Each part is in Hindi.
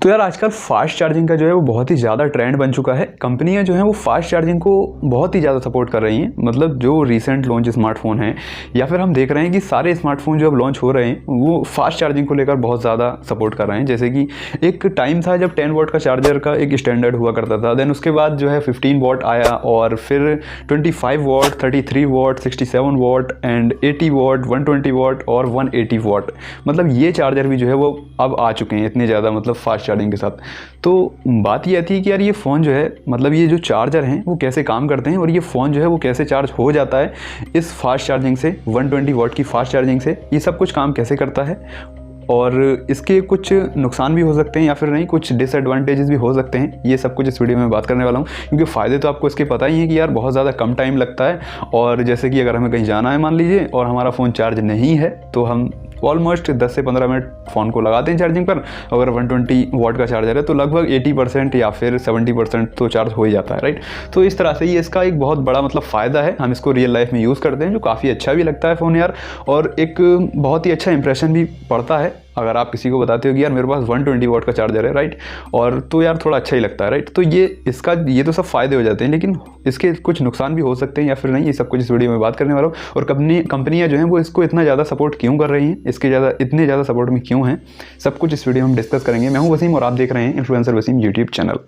तो यार आजकल फास्ट चार्जिंग का जो है वो बहुत ही ज़्यादा ट्रेंड बन चुका है। कंपनियां जो हैं वो फास्ट चार्जिंग को बहुत ही ज़्यादा सपोर्ट कर रही हैं। मतलब जो रीसेंट लॉन्च स्मार्टफोन हैं या फिर हम देख रहे हैं कि सारे स्मार्टफोन जो अब लॉन्च हो रहे हैं वो फास्ट चार्जिंग को लेकर बहुत ज़्यादा सपोर्ट कर रहे हैं। जैसे कि एक टाइम था जब 10 वॉट का चार्जर का एक स्टैंडर्ड हुआ करता था, देन उसके बाद जो है 15 वॉट आया और फिर 25 what, 33 what, 67 what and 80 what, 120 what और 180 वॉट। मतलब ये चार्जर भी जो है वो अब आ चुके हैं इतने ज़्यादा, मतलब फास्ट चार्जिंग के साथ। तो बात ये थी कि यार ये फ़ोन जो है, मतलब ये जो चार्जर हैं वो कैसे काम करते हैं और ये फ़ोन जो है वो कैसे चार्ज हो जाता है इस फास्ट चार्जिंग से, 120 वॉट की फास्ट चार्जिंग से, ये सब कुछ काम कैसे करता है और इसके कुछ नुकसान भी हो सकते हैं या फिर नहीं, कुछ डिसएडवांटेजेस भी हो सकते हैं। ये सब कुछ इस वीडियो में बात करने वाला हूँ, क्योंकि फ़ायदे तो आपको इसके पता ही है कि यार बहुत ज़्यादा कम टाइम लगता है। और जैसे कि अगर हमें कहीं जाना है मान लीजिए और हमारा फ़ोन चार्ज नहीं है तो हम ऑलमोस्ट 10 से 15 मिनट फ़ोन को लगाते हैं चार्जिंग पर। अगर 120 वॉट का चार्जर है तो लगभग 80% या फिर 70% तो चार्ज हो ही जाता है, राइट। तो इस तरह से ये इसका एक बहुत बड़ा मतलब फ़ायदा है। हम इसको रियल लाइफ में यूज़ करते हैं, जो काफ़ी अच्छा भी लगता है फ़ोन यार, और एक बहुत ही अच्छा इंप्रेशन भी पड़ता है अगर आप किसी को बताते हो कि यार मेरे पास 120 वॉट का चार्जर है, राइट, और तो यार थोड़ा अच्छा ही लगता है, राइट। तो ये तो सब फ़ायदे हो जाते हैं, लेकिन इसके कुछ नुकसान भी हो सकते हैं या फिर नहीं, ये सब कुछ इस वीडियो में बात करने वाला हूँ। और कंपनियाँ जो हैं वो इसको इतना ज़्यादा सपोर्ट क्यों कर रही हैं, इतने ज़्यादा सपोर्ट में क्यों हैं, सब कुछ इस वीडियो में हम डिस्कस करेंगे। मैं हूँ वसीम और आप देख रहे हैं इन्फ्लुएंसर वसीम यूट्यूब चैनल।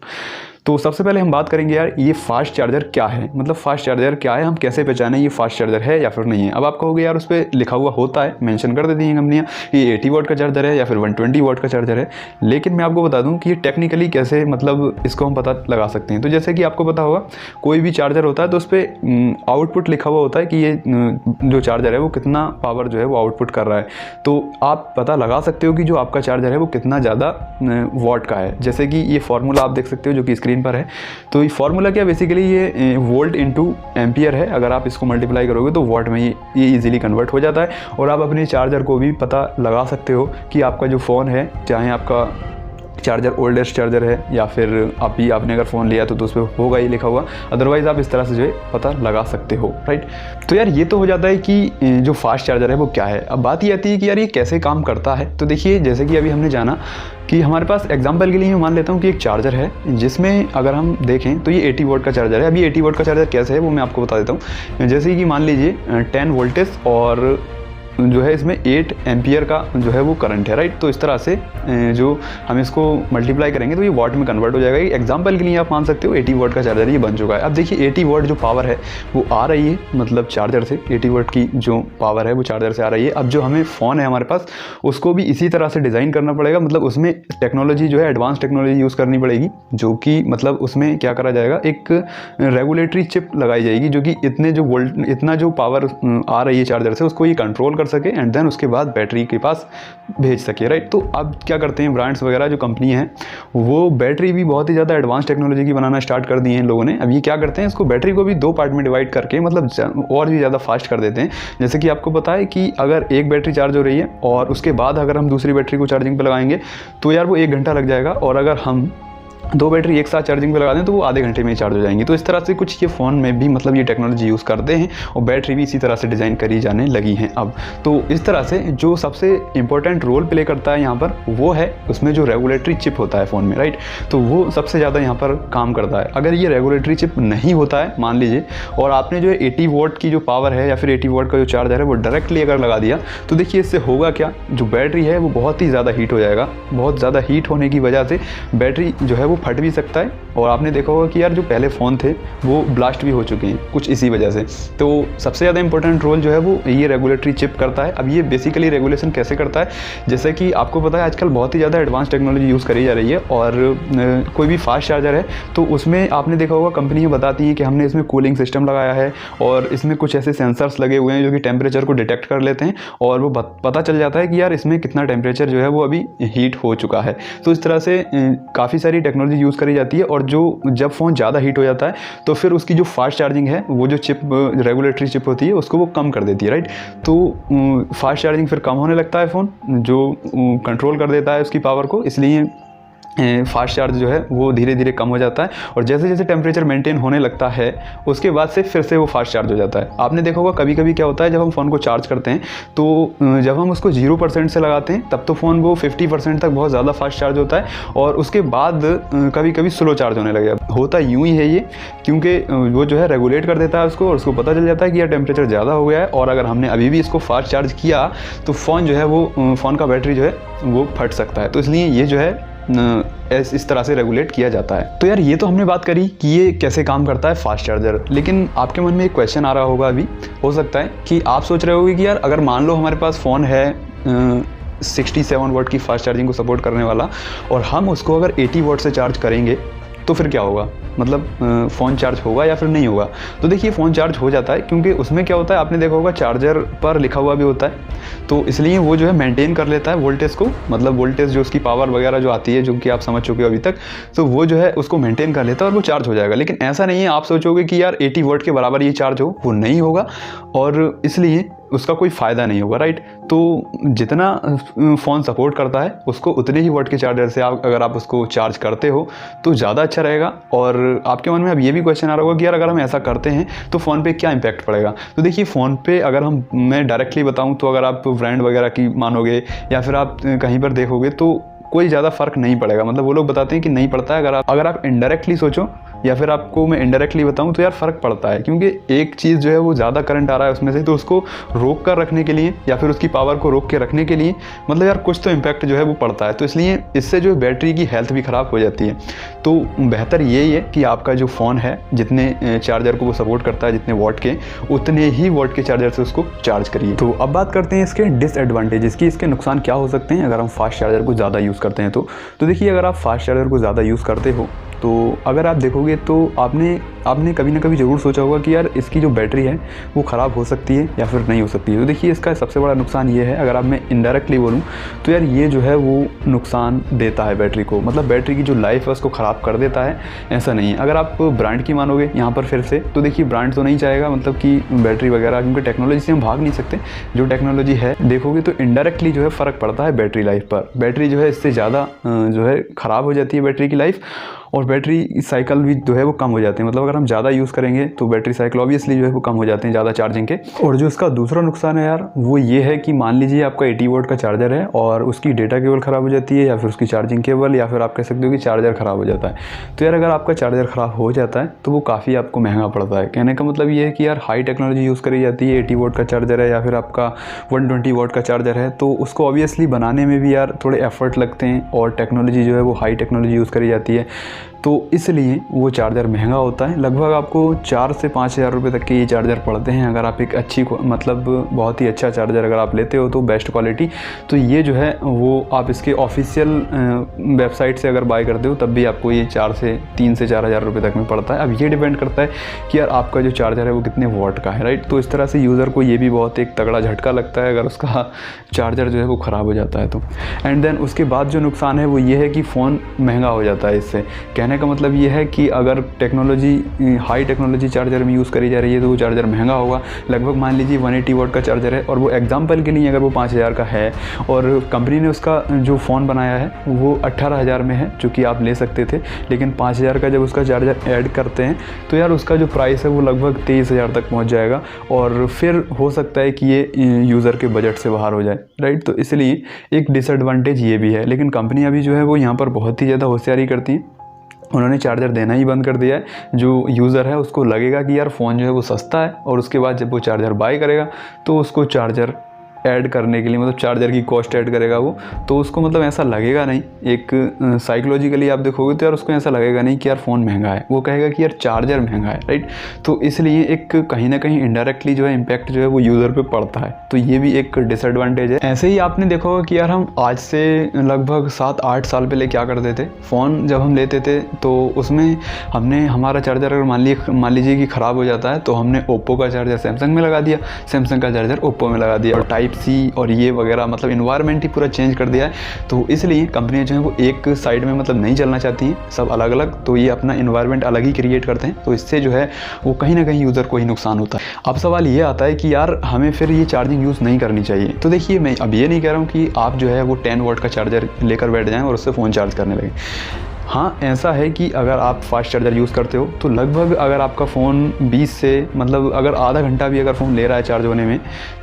तो सबसे पहले हम बात करेंगे यार ये फास्ट चार्जर क्या है, मतलब फास्ट चार्जर क्या है, हम कैसे पहचानें ये फास्ट चार्जर है या फिर नहीं है। अब आप कहोगे यार उस पर लिखा हुआ होता है, मेंशन कर देती हैं कंपनियां कि ये 80 वॉट का चार्जर है या फिर 120 वॉट का चार्जर है, लेकिन मैं आपको बता दूं कि ये टेक्निकली कैसे मतलब इसको हम पता लगा सकते हैं। तो जैसे कि आपको पता होगा कोई भी चार्जर होता है तो उस पर आउटपुट लिखा हुआ होता है कि ये जो चार्जर है वो कितना पावर जो है वो आउटपुट कर रहा है। तो आप पता लगा सकते हो कि जो आपका चार्जर है वो कितना ज़्यादा वॉट का है। जैसे कि ये फार्मूला आप देख सकते हो जो कि स्क्रीन पर है। तो ये फार्मूला क्या, बेसिकली ये वोल्ट इंटू एम्पियर है। अगर आप इसको मल्टीप्लाई करोगे तो वॉट में ये इजीली कन्वर्ट हो जाता है। और आप अपने चार्जर को भी पता लगा सकते हो कि आपका जो फ़ोन है, चाहे आपका चार्जर ओल्डेस्ट चार्जर है या फिर आपने अगर फ़ोन लिया तो उस पर होगा ही लिखा हुआ, अदरवाइज़ आप इस तरह से जो है पता लगा सकते हो, राइट। तो यार ये तो हो जाता है कि जो फास्ट चार्जर है वो क्या है। अब बात ये आती है कि यार ये कैसे काम करता है। तो देखिए, जैसे कि अभी हमने जाना कि हमारे पास एग्जांपल के लिए मैं मान लेता हूँ कि एक चार्जर है जिसमें अगर हम देखें तो ये 80 वोल्ट का चार्जर है। अभी 80 वोल्ट का चार्जर कैसे है वो मैं आपको बता देता हूँ। जैसे कि मान लीजिए 10 वोल्टेज और जो है इसमें 8 एम्पियर का जो है वो करंट है, राइट। तो इस तरह से जो हम इसको मल्टीप्लाई करेंगे तो ये वॉट में कन्वर्ट हो जाएगा। एग्जांपल के लिए आप मान सकते हो 80 वॉट का चार्जर ये बन चुका है। अब देखिए 80 वॉट जो पावर है वो आ रही है मतलब चार्जर से, 80 वॉट की जो पावर है वो चार्जर से आ रही है। अब जो हमें फ़ोन है हमारे पास उसको भी इसी तरह से डिज़ाइन करना पड़ेगा, मतलब उसमें टेक्नोलॉजी जो है एडवांस टेक्नोलॉजी यूज़ करनी पड़ेगी, जो कि मतलब उसमें क्या करा जाएगा, एक रेगुलेटरी चिप लगाई जाएगी जो कि इतना जो पावर आ रही है चार्जर से उसको ये कंट्रोल कर सके एंड देन उसके बाद बैटरी के पास भेज सके, राइट। तो अब क्या करते हैं ब्रांड्स वगैरह जो कंपनी हैं वो बैटरी भी बहुत ही ज़्यादा एडवांस टेक्नोलॉजी की बनाना स्टार्ट कर दी है इन लोगों ने। अब ये क्या करते हैं, इसको बैटरी को भी 2 पार्ट में डिवाइड करके मतलब और भी ज़्यादा फास्ट कर देते हैं। जैसे कि आपको पता है कि अगर एक बैटरी चार्ज हो रही है और उसके बाद अगर हम दूसरी बैटरी को चार्जिंग पर लगाएंगे तो यार वो 1 घंटा लग जाएगा, और अगर हम 2 बैटरी एक साथ चार्जिंग पे लगा दें तो वो आधे घंटे में ही चार्ज हो जाएंगी। तो इस तरह से कुछ ये फ़ोन में भी मतलब ये टेक्नोलॉजी यूज़ करते हैं और बैटरी भी इसी तरह से डिज़ाइन करी जाने लगी हैं अब। तो इस तरह से जो सबसे इंपॉर्टेंट रोल प्ले करता है यहाँ पर वो है उसमें जो रेगुलेटरी चिप होता है फ़ोन में, राइट। तो वो सबसे ज़्यादा यहाँ पर काम करता है। अगर ये रेगुलेटरी चिप नहीं होता है मान लीजिए और आपने जो 80 वॉट की जो पावर है या फिर 80 वॉट का जो चार्जर है वो डायरेक्टली अगर लगा दिया तो देखिए इससे होगा क्या, जो बैटरी है वो बहुत ही ज़्यादा हीट हो जाएगा। बहुत ज़्यादा हीट होने की वजह से बैटरी जो है वो फट भी सकता है, और आपने देखा होगा कि यार जो पहले फ़ोन थे वो ब्लास्ट भी हो चुके हैं कुछ इसी वजह से। तो सबसे ज़्यादा इंपॉर्टेंट रोल जो है वो ये रेगुलेटरी चिप करता है। अब ये बेसिकली रेगुलेशन कैसे करता है, जैसे कि आपको पता है आजकल बहुत ही ज़्यादा एडवांस टेक्नोलॉजी यूज़ करी जा रही है, और कोई भी फास्ट चार्जर है तो उसमें आपने देखा होगा कंपनियाँ बताती हैं कि हमने इसमें कूलिंग सिस्टम लगाया है और इसमें कुछ ऐसे सेंसर्स लगे हुए हैं जो कि टेम्परेचर को डिटेक्ट कर लेते हैं और वो पता चल जाता है कि यार इसमें कितना टेम्परेचर जो है वो अभी हीट हो चुका है। तो इस तरह से काफ़ी सारी टेक्नोलॉजी यूज़ करी जाती है, और जो जब फ़ोन ज़्यादा हीट हो जाता है तो फिर उसकी जो फास्ट चार्जिंग है वो जो चिप रेगुलेटरी चिप होती है उसको वो कम कर देती है, राइट। तो फास्ट चार्जिंग फिर कम होने लगता है फ़ोन, जो कंट्रोल कर देता है उसकी पावर को। इसलिए फास्ट चार्ज जो है वो धीरे धीरे कम हो जाता है, और जैसे जैसे टेम्परेचर मेंटेन होने लगता है उसके बाद से फिर से वो फास्ट चार्ज हो जाता है। आपने देखा होगा कभी कभी क्या होता है, जब हम फ़ोन को चार्ज करते हैं तो जब हम उसको 0% से लगाते हैं तब तो फ़ोन वो 50% तक बहुत ज़्यादा फास्ट चार्ज होता है, और उसके बाद कभी कभी स्लो चार्ज होने लगेगा। होता यूँ ही है ये, क्योंकि वो जो है रेगुलेट कर देता है उसको, और उसको पता चल जाता है कि यार टेम्परेचर ज़्यादा हो गया है, और अगर हमने अभी भी इसको फास्ट चार्ज किया तो फ़ोन जो है वो फ़ोन का बैटरी जो है वो फट सकता है। तो इसलिए ये जो है इस तरह से रेगुलेट किया जाता है। तो यार ये तो हमने बात करी कि ये कैसे काम करता है फास्ट चार्जर, लेकिन आपके मन में एक क्वेश्चन आ रहा होगा अभी, हो सकता है कि आप सोच रहे होगे कि यार अगर मान लो हमारे पास फ़ोन है 67 वाट की फास्ट चार्जिंग को सपोर्ट करने वाला, और हम उसको अगर 80 वाट से चार्ज करेंगे तो फिर क्या होगा, मतलब फ़ोन चार्ज होगा या फिर नहीं होगा। तो देखिए फ़ोन चार्ज हो जाता है, क्योंकि उसमें क्या होता है आपने देखा होगा चार्जर पर लिखा हुआ भी होता है, तो इसलिए वो जो है मेंटेन कर लेता है वोल्टेज को, मतलब वोल्टेज जो उसकी पावर वगैरह जो आती है जो कि आप समझ चुके हो अभी तक, तो वो जो है उसको मेंटेन कर लेता है और वो चार्ज हो जाएगा। लेकिन ऐसा नहीं है आप सोचोगे कि यार 80 वाट के बराबर ये चार्ज हो, वो नहीं होगा, और इसलिए उसका कोई फ़ायदा नहीं होगा, राइट। तो जितना फ़ोन सपोर्ट करता है उसको उतने ही वाट के चार्जर से अगर आप उसको चार्ज करते हो तो ज़्यादा अच्छा रहेगा। और आपके मन में अब ये भी क्वेश्चन आ रहा होगा कि यार अगर हम ऐसा करते हैं तो फ़ोन पे क्या इम्पैक्ट पड़ेगा। तो देखिए फ़ोन पे अगर मैं डायरेक्टली बताऊँ तो अगर आप ब्रांड वगैरह की मानोगे या फिर आप कहीं पर देखोगे तो कोई ज़्यादा फ़र्क नहीं पड़ेगा, मतलब वो लोग बताते हैं कि नहीं पड़ता है। अगर आप इनडायरेक्टली सोचो या फिर आपको मैं इनडायरेक्टली बताऊं तो यार फ़र्क पड़ता है, क्योंकि एक चीज़ जो है वो ज़्यादा करंट आ रहा है उसमें से, तो उसको रोक कर रखने के लिए या फिर उसकी पावर को रोक के रखने के लिए मतलब यार कुछ तो इम्पैक्ट जो है वो पड़ता है। तो इसलिए इससे जो बैटरी की हेल्थ भी ख़राब हो जाती है। तो बेहतर यही है कि आपका जो फ़ोन है जितने चार्जर को वो सपोर्ट करता है, जितने वॉट के, उतने ही वॉट के चार्जर से उसको चार्ज करिए। तो अब बात करते हैं इसके डिसएडवांटेजेस की, इसके नुकसान क्या हो सकते हैं अगर हम फास्ट चार्जर को ज़्यादा यूज़ करते हैं। तो देखिए अगर आप फास्ट चार्जर को ज़्यादा यूज़ करते हो तो अगर आप देखोगे तो आपने कभी ना कभी ज़रूर सोचा होगा कि यार इसकी जो बैटरी है वो ख़राब हो सकती है या फिर नहीं हो सकती है। तो देखिए इसका सबसे बड़ा नुकसान ये है, अगर आप मैं इनडायरेक्टली बोलूँ तो यार ये जो है वो नुकसान देता है बैटरी को, मतलब बैटरी की जो लाइफ है उसको ख़राब कर देता है। ऐसा नहीं है, अगर आप ब्रांड की मानोगे यहाँ पर फिर से, तो देखिए ब्रांड तो नहीं चाहेगा मतलब कि बैटरी वगैरह, क्योंकि टेक्नोलॉजी से हम भाग नहीं सकते। जो टेक्नोलॉजी है देखोगे तो इनडायरेक्टली जो है फ़र्क पड़ता है बैटरी लाइफ पर। बैटरी जो है इससे ज़्यादा जो है ख़राब हो जाती है बैटरी की लाइफ, और बैटरी साइकिल भी जो है वो कम हो जाते हैं। मतलब अगर हम ज़्यादा यूज़ करेंगे तो बैटरी साइकिल ऑब्वियसली जो है वो कम हो जाते हैं ज़्यादा चार्जिंग के। और जो इसका दूसरा नुकसान है यार वो ये है कि मान लीजिए आपका 80 वाट का चार्जर है और उसकी डेटा केबल ख़राब हो जाती है, या फिर उसकी चार्जिंग केबल, या फिर आप कह सकते हो कि चार्जर ख़राब हो जाता है। तो यार अगर आपका चार्जर ख़राब हो जाता है तो वो काफ़ी आपको महंगा पड़ता है। कहने का मतलब ये है कि यार हाई टेक्नोलॉजी यूज़ करी जाती है, 80 वाट का चार्जर है या फिर आपका 120 वाट का चार्जर है, तो उसको ऑब्वियसली बनाने में भी यार थोड़े एफर्ट लगते हैं, और टेक्नोलॉजी जो है वो हाई टेक्नोलॉजी यूज़ करी जाती है, तो इसलिए वो चार्जर महंगा होता है। लगभग आपको 4 से 5 हज़ार रुपये तक के ये चार्जर पड़ते हैं अगर आप एक अच्छी मतलब बहुत ही अच्छा चार्जर अगर आप लेते हो तो बेस्ट क्वालिटी। तो ये जो है वो आप इसके ऑफिशियल वेबसाइट से अगर बाय करते हो तब भी आपको ये 3 से 4 हज़ार रुपये तक में पड़ता है। अब ये डिपेंड करता है कि यार आपका जो चार्जर है वो कितने वॉट का है, राइट। तो इस तरह से यूज़र को ये भी बहुत एक तगड़ा झटका लगता है अगर उसका चार्जर जो है वो ख़राब हो जाता है तो। एंड देन उसके बाद जो नुकसान है वो ये है कि फ़ोन महंगा हो जाता है इससे। कहने का मतलब ये है कि अगर टेक्नोलॉजी हाई टेक्नोलॉजी चार्जर में यूज़ करी जा रही है तो वो चार्जर महंगा होगा। लगभग मान लीजिए 180 वाट का चार्जर है और वो एग्जाम्पल के लिए अगर वो 5000 का है और कंपनी ने उसका जो फ़ोन बनाया है वो 18000 में है, जो कि आप ले सकते थे, लेकिन 5000 का जब उसका चार्जर ऐड करते हैं तो यार उसका जो प्राइस है वो लगभग 23000 तक पहुँच जाएगा, और फिर हो सकता है कि ये यूज़र के बजट से बाहर हो जाए, राइट। तो इसलिए एक डिसएडवांटेज ये भी है। लेकिन कंपनी अभी जो है वो यहाँ पर बहुत ही ज़्यादा होशियारी करती है, उन्होंने चार्जर देना ही बंद कर दिया है। जो यूज़र है उसको लगेगा कि यार फ़ोन जो है वो सस्ता है, और उसके बाद जब वो चार्जर बाय करेगा तो उसको चार्जर ऐड करने के लिए मतलब चार्जर की कॉस्ट ऐड करेगा वो, तो उसको मतलब ऐसा लगेगा नहीं, एक साइकोलॉजिकली आप देखोगे तो यार उसको ऐसा लगेगा नहीं कि यार फ़ोन महंगा है, वो कहेगा कि यार चार्जर महंगा है, राइट। तो इसलिए एक कहीं ना कहीं इनडायरेक्टली जो है इम्पैक्ट जो है वो यूज़र पे पड़ता है, तो ये भी एक डिसएडवांटेज है। ऐसे ही आपने देखा होगा कि यार हम आज से लगभग 7-8 साल पहले क्या करते थे, फ़ोन जब हम लेते थे तो उसमें हमने हमारा चार्जर अगर मान लीजिए कि ख़राब हो जाता है तो हमने ओप्पो का चार्जर सैमसंग में लगा दिया, सैमसंग का चार्जर ओप्पो में लगा दिया, और टाइप टाइप सी और ये वगैरह, मतलब इन्वायरमेंट ही पूरा चेंज कर दिया है। तो इसलिए कंपनियाँ जो हैं वो एक साइड में मतलब नहीं चलना चाहती हैं, सब अलग अलग, तो ये अपना इन्वायरमेंट अलग ही क्रिएट करते हैं। तो इससे जो है वो कहीं ना कहीं यूज़र को ही नुकसान होता है। अब सवाल ये आता है कि यार हमें फिर ये चार्जिंग यूज़ नहीं करनी चाहिए। तो देखिए, मैं अब ये नहीं कह रहा हूँ कि आप जो है वो 10 वॉट का चार्जर लेकर बैठ जाएँ और उससे फ़ोन चार्ज करने लगें। हाँ, ऐसा है कि अगर आप फास्ट चार्जर यूज़ करते हो तो लगभग अगर आपका फ़ोन 20 से मतलब अगर आधा घंटा भी अगर फ़ोन ले रहा है चार्ज होने में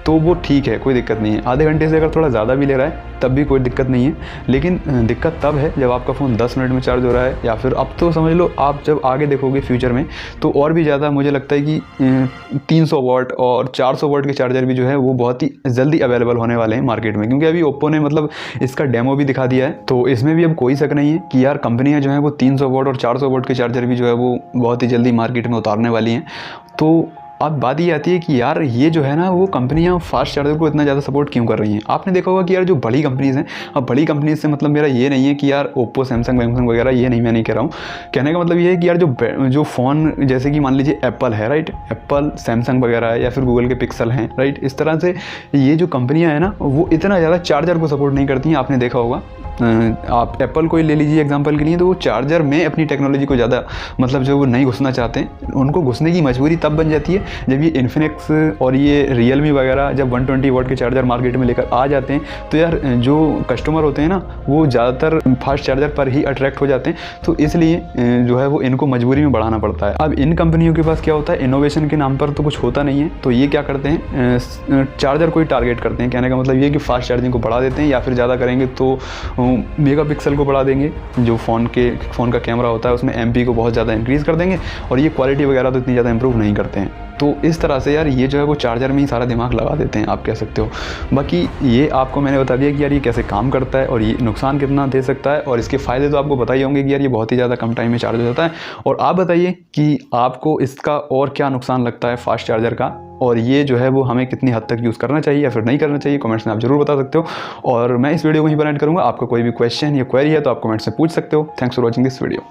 तो वो ठीक है, कोई दिक्कत नहीं है। आधे घंटे से अगर थोड़ा ज़्यादा भी ले रहा है तब भी कोई दिक्कत नहीं है। लेकिन दिक्कत तब है जब आपका फ़ोन 10 मिनट में चार्ज हो रहा है, या फिर अब तो समझ लो आप जब आगे देखोगे फ्यूचर में तो और भी ज़्यादा मुझे लगता है कि 300 वाट और 400 वाट के चार्जर भी जो है वो बहुत ही जल्दी अवेलेबल होने वाले हैं मार्केट में, क्योंकि अभी ओप्पो ने मतलब इसका डेमो भी दिखा दिया है। तो इसमें भी अब कोई शक नहीं है कि यार कंपनियां जो है वो 300 वाट और 400 वाट के चार्जर भी जो है वो बहुत ही जल्दी मार्केट में उतारने वाली हैं। तो अब बात ये आती है कि यार ये जो है ना वो कंपनियां फास्ट चार्जर को इतना ज़्यादा सपोर्ट क्यों कर रही हैं। आपने देखा होगा कि यार जो बड़ी कंपनीज़ हैं, अब बड़ी कंपनीज से मतलब मेरा ये नहीं है कि यार ओप्पो, सैमसंग वैमसंग वगैरह, ये नहीं, मैं नहीं कह रहा हूँ। कहने का मतलब ये है कि यार जो फ़ोन जैसे कि मान लीजिए एप्पल है, राइट, एप्पल, सैमसंग वगैरह है, या फिर गूगल के पिक्सल हैं, राइट, इस तरह से ये जो कंपनियाँ हैं ना वो इतना ज़्यादा चार्जर को सपोर्ट नहीं करती हैं। आपने देखा होगा, आप एप्पल को ही ले लीजिए एग्जांपल के लिए, तो वो चार्जर में अपनी टेक्नोलॉजी को ज़्यादा मतलब जो वो नहीं घुसना चाहते हैं। उनको घुसने की मजबूरी तब बन जाती है जब ये इन्फिनिक्स और ये रियलमी वगैरह जब 120 वाट के चार्जर मार्केट में लेकर आ जाते हैं, तो यार जो कस्टमर होते हैं ना वो ज़्यादातर फास्ट चार्जर पर ही अट्रैक्ट हो जाते हैं। तो इसलिए जो है वो इनको मजबूरी में बढ़ाना पड़ता है। अब इन कंपनियों के पास क्या होता है, इनोवेशन के नाम पर तो कुछ होता नहीं है, तो ये क्या करते हैं, चार्जर को ही टारगेट करते हैं। कहने का मतलब ये कि फास्ट चार्जिंग को बढ़ा देते हैं, या फिर ज़्यादा करेंगे तो मेगापिक्सल को बढ़ा देंगे, जो फ़ोन का कैमरा होता है उसमें MP को बहुत ज़्यादा इंक्रीज़ कर देंगे, और ये क्वालिटी वगैरह तो इतनी ज़्यादा इंप्रूव नहीं करते हैं। तो इस तरह से यार ये जो है वो चार्जर में ही सारा दिमाग लगा देते हैं, आप कह सकते हो। बाकी ये आपको मैंने बता दिया कि यार ये कैसे काम करता है और ये नुकसान कितना दे सकता है, और इसके फ़ायदे तो आपको पता ही होंगे कि यार ये बहुत ही ज़्यादा कम टाइम में चार्ज हो जाता है। और आप बताइए कि आपको इसका और क्या नुकसान लगता है फास्ट चार्जर का, और ये जो है वो हमें कितनी हद तक यूज़ करना चाहिए या फिर नहीं करना चाहिए, कमेंट्स में आप ज़रूर बता सकते हो। और मैं इस वीडियो को यहीं पर एंड करूँगा। आपका कोई भी क्वेश्चन या क्वेरी है तो आप कमेंट्स में पूछ सकते हो। Thanks for watching this video.